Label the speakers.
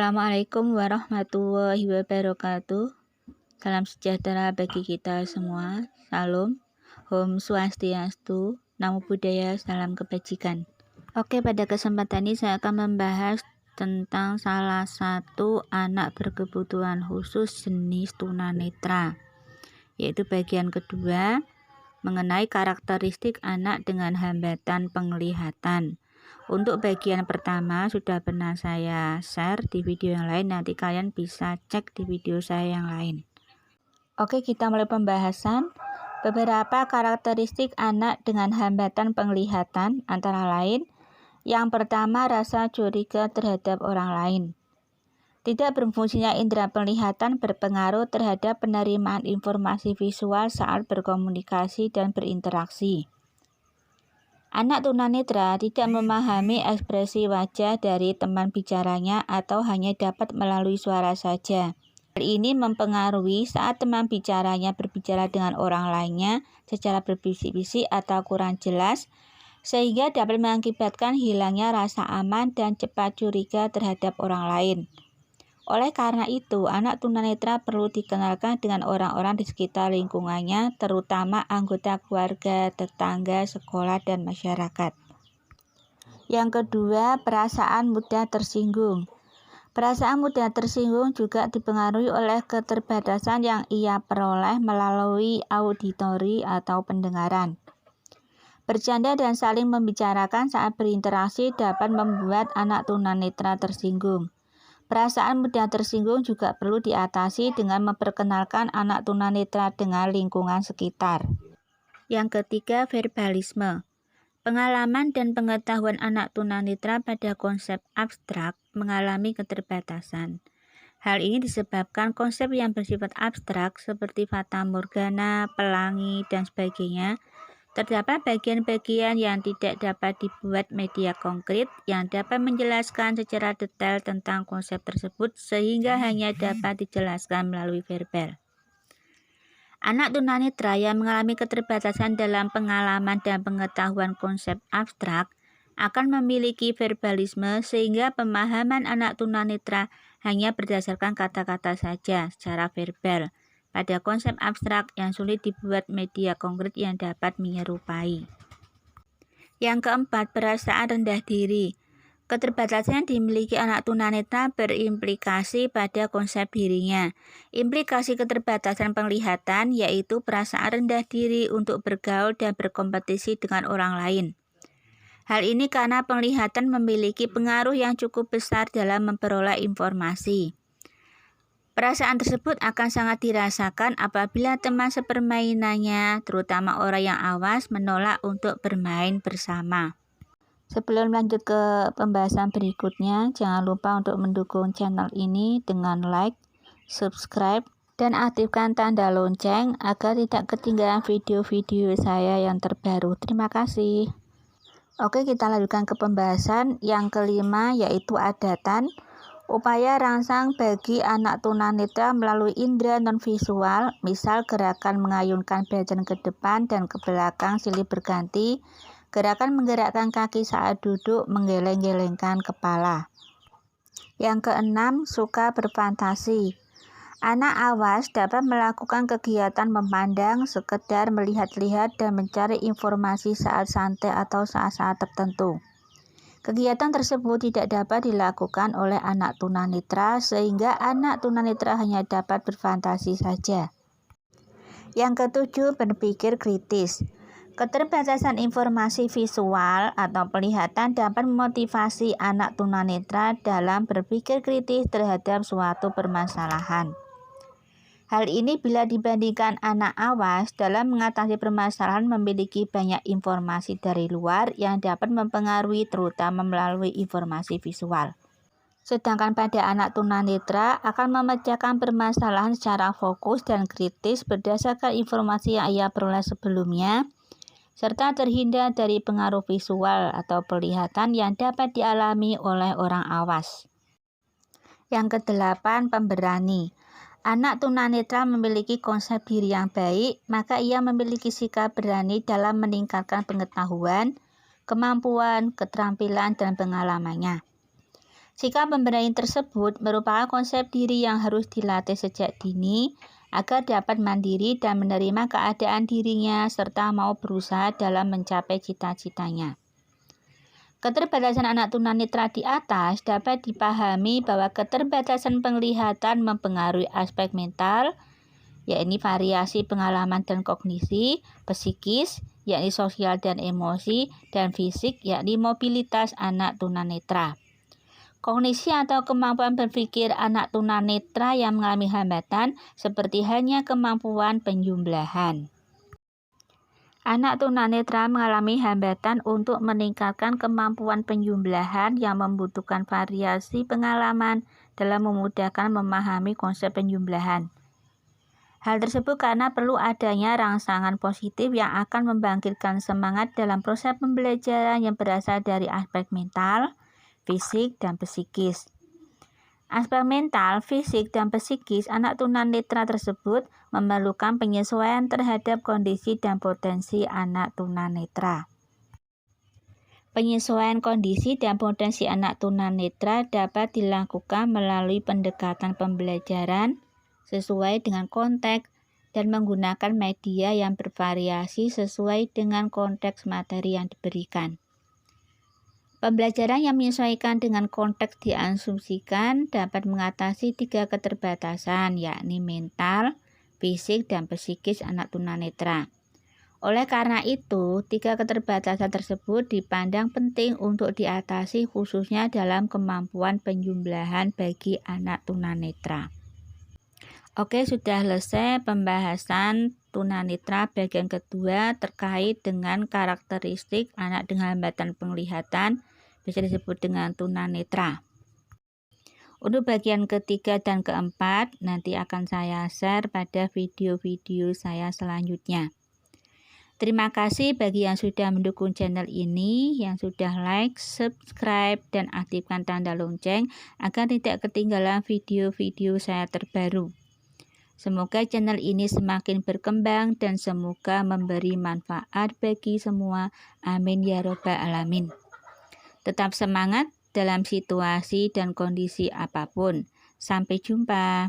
Speaker 1: Assalamualaikum warahmatullahi wabarakatuh. Salam sejahtera bagi kita semua. Salam, Om Swastiastu, Namo Buddhaya, salam kebajikan. Oke, pada kesempatan ini saya akan membahas tentang salah satu anak berkebutuhan khusus jenis tunanetra, yaitu bagian kedua mengenai karakteristik anak dengan hambatan penglihatan. Untuk bagian pertama sudah pernah saya share di video yang lain, nanti kalian bisa cek di video saya yang lain. Oke, kita mulai pembahasan. Beberapa karakteristik anak dengan hambatan penglihatan antara lain, yang pertama rasa curiga terhadap orang lain. Tidak berfungsinya indera penglihatan berpengaruh terhadap penerimaan informasi visual saat berkomunikasi dan berinteraksi. Anak tunanetra tidak memahami ekspresi wajah dari teman bicaranya atau hanya dapat melalui suara saja. Hal ini mempengaruhi saat teman bicaranya berbicara dengan orang lainnya secara berbisik-bisik atau kurang jelas, sehingga dapat mengakibatkan hilangnya rasa aman dan cepat curiga terhadap orang lain. Oleh karena itu, anak tunanetra perlu dikenalkan dengan orang-orang di sekitar lingkungannya, terutama anggota keluarga, tetangga, sekolah, dan masyarakat. Yang kedua, perasaan mudah tersinggung. Perasaan mudah tersinggung juga dipengaruhi oleh keterbatasan yang ia peroleh melalui auditori atau pendengaran. Bercanda dan saling membicarakan saat berinteraksi dapat membuat anak tunanetra tersinggung. Perasaan mudah tersinggung juga perlu diatasi dengan memperkenalkan anak tunanetra dengan lingkungan sekitar. Yang ketiga, verbalisme. Pengalaman dan pengetahuan anak tunanetra pada konsep abstrak mengalami keterbatasan. Hal ini disebabkan konsep yang bersifat abstrak seperti fata morgana, pelangi, dan sebagainya. Terdapat bagian-bagian yang tidak dapat dibuat media konkret yang dapat menjelaskan secara detail tentang konsep tersebut sehingga hanya dapat dijelaskan melalui verbal. Anak tunanetra yang mengalami keterbatasan dalam pengalaman dan pengetahuan konsep abstrak akan memiliki verbalisme sehingga pemahaman anak tunanetra hanya berdasarkan kata-kata saja secara verbal pada konsep abstrak yang sulit dibuat media konkret yang dapat menyerupai. Yang keempat, perasaan rendah diri. Keterbatasan yang dimiliki anak tunanetra berimplikasi pada konsep dirinya. Implikasi keterbatasan penglihatan yaitu perasaan rendah diri untuk bergaul dan berkompetisi dengan orang lain. Hal ini karena penglihatan memiliki pengaruh yang cukup besar dalam memperoleh informasi. Perasaan tersebut akan sangat dirasakan apabila teman sepermainannya, terutama orang yang awas, menolak untuk bermain bersama. Sebelum lanjut ke pembahasan berikutnya, jangan lupa untuk mendukung channel ini dengan like, subscribe, dan aktifkan tanda lonceng agar tidak ketinggalan video-video saya yang terbaru. Terima kasih. Oke, kita lanjutkan ke pembahasan yang kelima, yaitu adatan. Upaya rangsang bagi anak tunanetra melalui indera non-visual, misal gerakan mengayunkan badan ke depan dan ke belakang silih berganti, gerakan menggerakkan kaki saat duduk, menggeleng-gelengkan kepala. Yang keenam, suka berfantasi. Anak awas dapat melakukan kegiatan memandang, sekedar melihat-lihat dan mencari informasi saat santai atau saat-saat tertentu. Kegiatan tersebut tidak dapat dilakukan oleh anak tunanetra sehingga anak tunanetra hanya dapat berfantasi saja. Yang ketujuh, berpikir kritis. Keterbatasan informasi visual atau penglihatan dapat memotivasi anak tunanetra dalam berpikir kritis terhadap suatu permasalahan. Hal ini bila dibandingkan anak awas dalam mengatasi permasalahan memiliki banyak informasi dari luar yang dapat mempengaruhi terutama melalui informasi visual. Sedangkan pada anak tunanetra akan memecahkan permasalahan secara fokus dan kritis berdasarkan informasi yang ia peroleh sebelumnya, serta terhindar dari pengaruh visual atau penglihatan yang dapat dialami oleh orang awas. Yang kedelapan, pemberani. Anak tunanetra memiliki konsep diri yang baik, maka ia memiliki sikap berani dalam meningkatkan pengetahuan, kemampuan, keterampilan, dan pengalamannya. Sikap pemberdayaan tersebut merupakan konsep diri yang harus dilatih sejak dini agar dapat mandiri dan menerima keadaan dirinya serta mau berusaha dalam mencapai cita-citanya. Keterbatasan anak tunanetra di atas dapat dipahami bahwa keterbatasan penglihatan mempengaruhi aspek mental, yakni variasi pengalaman dan kognisi, psikis, yakni sosial dan emosi, dan fisik, yakni mobilitas anak tunanetra. Kognisi atau kemampuan berpikir anak tunanetra yang mengalami hambatan seperti hanya kemampuan penjumlahan. Anak tunanetra mengalami hambatan untuk meningkatkan kemampuan penjumlahan yang membutuhkan variasi pengalaman dalam memudahkan memahami konsep penjumlahan. Hal tersebut karena perlu adanya rangsangan positif yang akan membangkitkan semangat dalam proses pembelajaran yang berasal dari aspek mental, fisik, dan psikis. Aspek mental, fisik, dan psikis anak tunanetra tersebut memerlukan penyesuaian terhadap kondisi dan potensi anak tunanetra. Penyesuaian kondisi dan potensi anak tunanetra dapat dilakukan melalui pendekatan pembelajaran sesuai dengan konteks dan menggunakan media yang bervariasi sesuai dengan konteks materi yang diberikan. Pembelajaran yang menyesuaikan dengan konteks diasumsikan dapat mengatasi 3 keterbatasan, yakni mental, fisik, dan psikis anak tunanetra. Oleh karena itu, 3 keterbatasan tersebut dipandang penting untuk diatasi khususnya dalam kemampuan penjumlahan bagi anak tunanetra. Oke, sudah selesai pembahasan tunanetra bagian kedua terkait dengan karakteristik anak dengan hambatan penglihatan, bisa disebut dengan tunanetra. Untuk bagian ketiga dan keempat, nanti akan saya share pada video-video saya selanjutnya. Terima kasih bagi yang sudah mendukung channel ini, yang sudah like, subscribe, dan aktifkan tanda lonceng agar tidak ketinggalan video-video saya terbaru. Semoga channel ini semakin berkembang dan semoga memberi manfaat bagi semua. Amin ya robbal alamin. Tetap semangat dalam situasi dan kondisi apapun. Sampai jumpa.